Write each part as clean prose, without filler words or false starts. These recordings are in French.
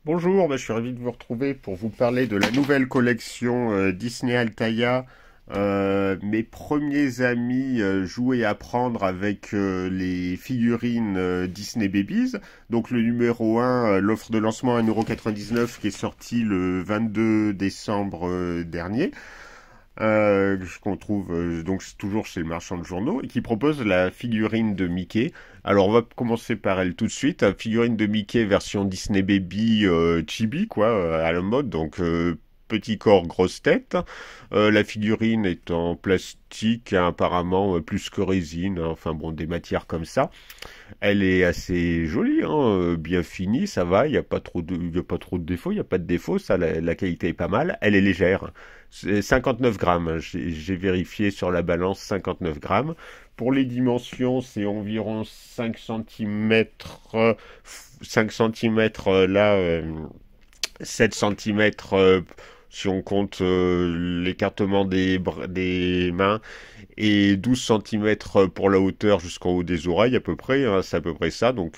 Bonjour, je suis ravi de vous retrouver pour vous parler de la nouvelle collection Disney Altaïa. Mes premiers amis jouer à apprendre avec les figurines Disney Babies. Donc le numéro 1, l'offre de lancement à 1,99 € qui est sorti le 22 décembre dernier. Qu'on trouve donc toujours chez le marchand de journaux et qui propose la figurine de Mickey. Alors on va commencer par elle tout de suite. La figurine de Mickey version Disney Baby chibi quoi, à la mode, donc petit corps, grosse tête. La figurine est en plastique, hein, apparemment plus que résine, hein, enfin bon, des matières comme ça. Elle est assez jolie, hein, bien finie, ça va, il n'y a pas trop de, il y a pas trop de défauts, il n'y a pas de défauts, ça, la qualité est pas mal. Elle est légère, c'est 59 grammes, j'ai vérifié sur la balance, 59 grammes. Pour les dimensions, c'est environ 5 centimètres, 5 centimètres là, 7 centimètres si on compte l'écartement des mains, et 12 centimètres pour la hauteur jusqu'en haut des oreilles à peu près, hein, c'est à peu près ça. Donc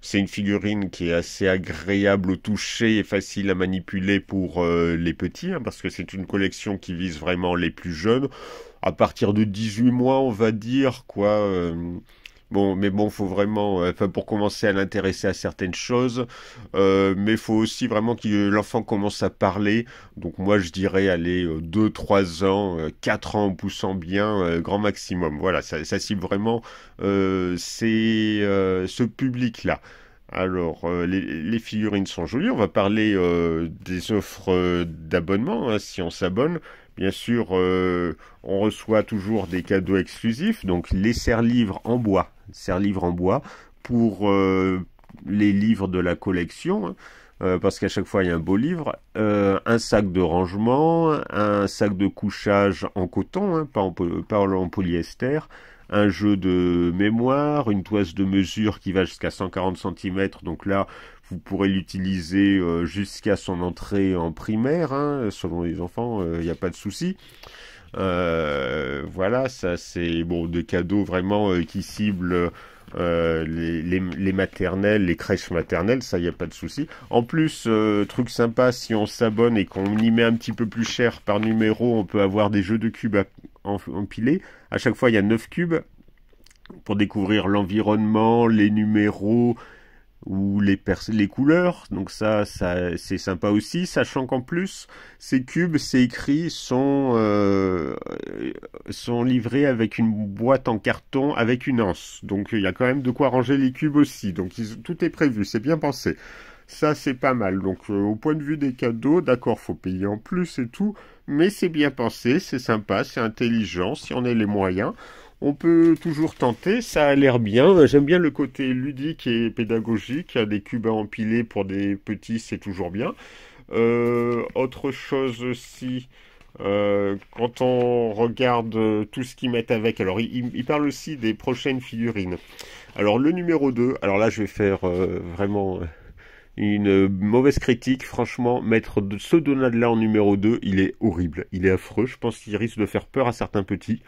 c'est une figurine qui est assez agréable au toucher et facile à manipuler pour les petits, hein, parce que c'est une collection qui vise vraiment les plus jeunes, à partir de 18 mois on va dire, quoi. Bon, mais bon, faut vraiment, enfin, pour commencer à l'intéresser à certaines choses, mais faut aussi vraiment que l'enfant commence à parler. Donc moi, je dirais, aller 2, 3 ans, 4 ans en poussant bien, grand maximum. Voilà, ça cible vraiment ce public-là. Alors, les figurines sont jolies. On va parler des offres d'abonnement, hein, si on s'abonne. Bien sûr, on reçoit toujours des cadeaux exclusifs, donc les serre-livres en bois, pour les livres de la collection, hein, parce qu'à chaque fois il y a un beau livre, un sac de rangement, un sac de couchage en coton, hein, pas en polyester, un jeu de mémoire, une toise de mesure qui va jusqu'à 140 cm, donc là vous pourrez l'utiliser jusqu'à son entrée en primaire, hein, selon les enfants, il n'y a pas de souci. Voilà, ça c'est bon, des cadeaux vraiment qui ciblent les maternelles, les crèches maternelles, ça y a pas de souci. En plus, truc sympa, si on s'abonne et qu'on y met un petit peu plus cher par numéro, on peut avoir des jeux de cubes empilés. À chaque fois, il y a 9 cubes pour découvrir l'environnement, les numéros ou les couleurs. Donc ça c'est sympa aussi, sachant qu'en plus ces cubes, c'est écrit, sont livrés avec une boîte en carton avec une anse. Donc il y a quand même de quoi ranger les cubes aussi. Donc tout est prévu, c'est bien pensé. Ça c'est pas mal. Donc au point de vue des cadeaux, d'accord, faut payer en plus et tout, mais c'est bien pensé, c'est sympa, c'est intelligent si on a les moyens. On peut toujours tenter, ça a l'air bien. J'aime bien le côté ludique et pédagogique. Des cubes à empiler pour des petits, c'est toujours bien. Autre chose aussi, quand on regarde tout ce qu'ils mettent avec, alors il parle aussi des prochaines figurines. Alors le numéro 2, alors là je vais faire vraiment une mauvaise critique, franchement, mettre ce Donald-là en numéro 2, il est horrible, il est affreux, je pense qu'il risque de faire peur à certains petits.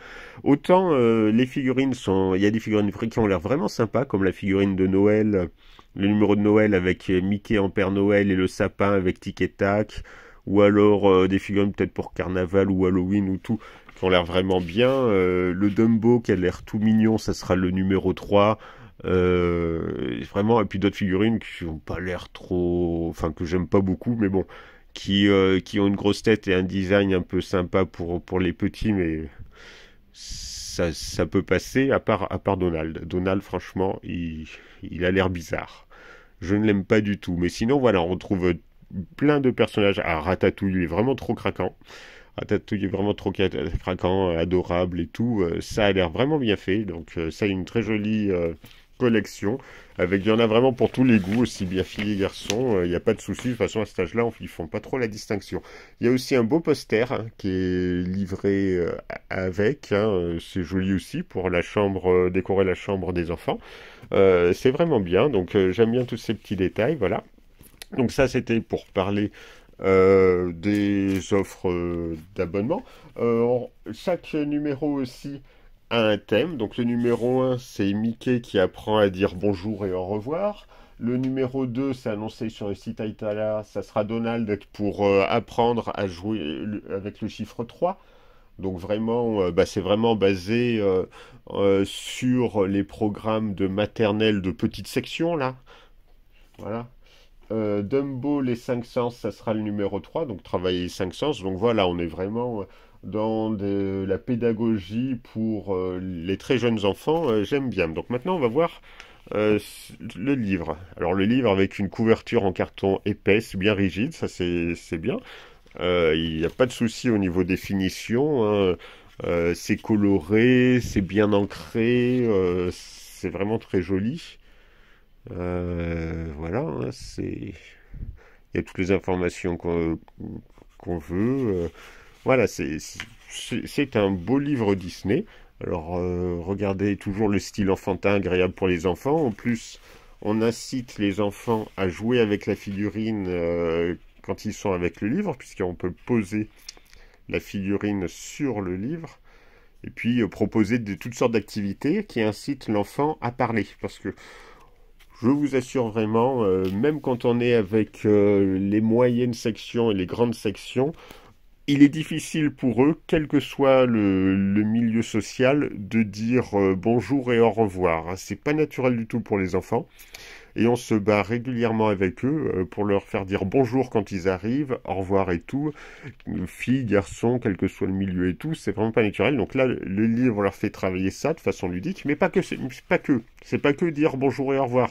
Autant les figurines il y a des figurines qui ont l'air vraiment sympas, comme la figurine de Noël, le numéro de Noël avec Mickey en Père Noël et le sapin avec Tic et Tac, ou alors des figurines peut-être pour Carnaval ou Halloween ou tout, qui ont l'air vraiment bien. Le Dumbo qui a l'air tout mignon, ça sera le numéro 3. Vraiment, et puis d'autres figurines qui n'ont pas l'air trop, enfin que j'aime pas beaucoup, mais bon, qui ont une grosse tête et un design un peu sympa pour les petits, mais ça peut passer, à part Donald. Donald, franchement, il a l'air bizarre. Je ne l'aime pas du tout, mais sinon voilà, on retrouve plein de personnages. Ah, Ratatouille, il est vraiment trop craquant. Ratatouille est vraiment trop craquant, adorable et tout. Ça a l'air vraiment bien fait. Donc ça a une très jolie collection. Il y en a vraiment pour tous les goûts, aussi bien filles et garçons. Il n'y a pas de souci. De toute façon, à cet âge-là, ils font pas trop la distinction. Il y a aussi un beau poster, hein, qui est livré avec, hein. C'est joli aussi pour la chambre, décorer la chambre des enfants. C'est vraiment bien. Donc j'aime bien tous ces petits détails. Voilà. Donc ça, c'était pour parler des offres d'abonnement. Chaque numéro aussi a un thème. Donc le numéro 1, c'est Mickey qui apprend à dire bonjour et au revoir. Le numéro 2, c'est annoncé sur le site Aitala, ça sera Donald pour apprendre à jouer avec le chiffre 3. Donc vraiment, c'est vraiment basé sur les programmes de maternelle de petite section, là. Voilà. Dumbo, les 5 sens, ça sera le numéro 3, donc travailler les 5 sens. Donc voilà, on est vraiment dans de la pédagogie pour les très jeunes enfants. J'aime bien. Donc maintenant, on va voir le livre. Alors le livre avec une couverture en carton épaisse, bien rigide, ça c'est bien. Il n'y a pas de souci au niveau des finitions, hein. C'est coloré, c'est bien ancré, c'est vraiment très joli. Voilà, hein, il y a toutes les informations qu'on veut. Voilà, c'est un beau livre Disney. Alors, regardez toujours le style enfantin agréable pour les enfants. En plus, on incite les enfants à jouer avec la figurine quand ils sont avec le livre, puisqu'on peut poser la figurine sur le livre. Et puis proposer toutes sortes d'activités qui incitent l'enfant à parler. Parce que je vous assure vraiment, même quand on est avec les moyennes sections et les grandes sections, il est difficile pour eux, quel que soit le milieu social, de dire bonjour et au revoir, hein. C'est pas naturel du tout pour les enfants. Et on se bat régulièrement avec eux pour leur faire dire bonjour quand ils arrivent, au revoir et tout. Filles, garçons, quel que soit le milieu et tout, c'est vraiment pas naturel. Donc là, le livre leur fait travailler ça de façon ludique, mais pas que. C'est pas que dire bonjour et au revoir.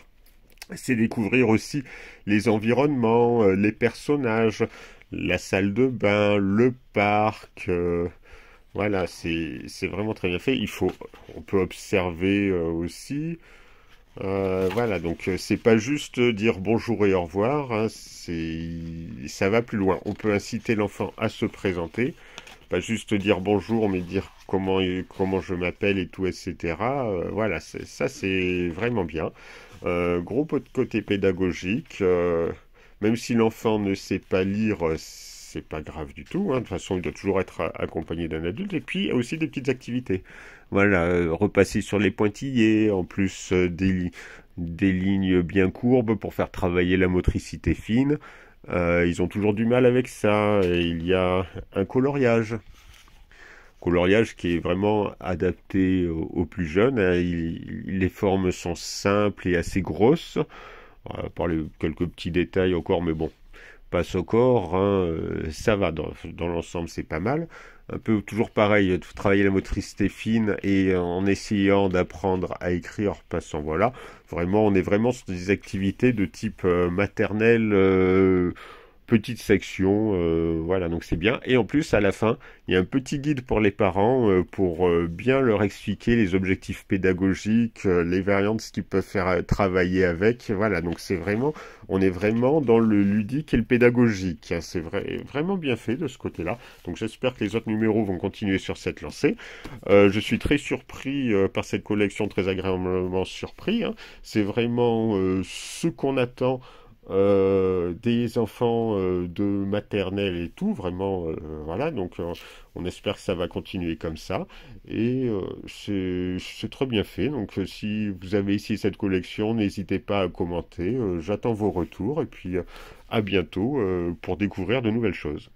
C'est découvrir aussi les environnements, les personnages, la salle de bain, le parc. Voilà, c'est vraiment très bien fait. On peut observer aussi. Voilà, donc c'est pas juste dire bonjour et au revoir, hein, ça va plus loin. On peut inciter l'enfant à se présenter, pas juste dire bonjour, mais dire comment je m'appelle et tout, etc. Voilà, ça c'est vraiment bien. Gros côté pédagogique, même si l'enfant ne sait pas lire, c'est pas grave du tout, hein. De toute façon, il doit toujours être accompagné d'un adulte. Et puis, il y a aussi des petites activités. Voilà, repasser sur les pointillés, en plus des lignes bien courbes pour faire travailler la motricité fine. Ils ont toujours du mal avec ça. Et il y a un coloriage. Coloriage qui est vraiment adapté aux plus jeunes, hein. Les formes sont simples et assez grosses. Par quelques petits détails encore, mais bon, passe encore, hein, ça va, dans l'ensemble c'est pas mal. Un peu toujours pareil, travailler la motricité fine et en essayant d'apprendre à écrire, passant, voilà. Vraiment, on est vraiment sur des activités de type maternelle, petite section, voilà, donc c'est bien. Et en plus, à la fin, il y a un petit guide pour les parents pour bien leur expliquer les objectifs pédagogiques, les variantes, ce qu'ils peuvent faire travailler avec. Voilà, donc on est vraiment dans le ludique et le pédagogique, hein. C'est vraiment bien fait de ce côté-là. Donc j'espère que les autres numéros vont continuer sur cette lancée. Je suis très surpris par cette collection, très agréablement surpris, hein. C'est vraiment ce qu'on attend des enfants de maternelle et tout, vraiment, voilà, donc on espère que ça va continuer comme ça, et c'est très bien fait, donc si vous avez ici cette collection, n'hésitez pas à commenter, j'attends vos retours, et puis à bientôt pour découvrir de nouvelles choses.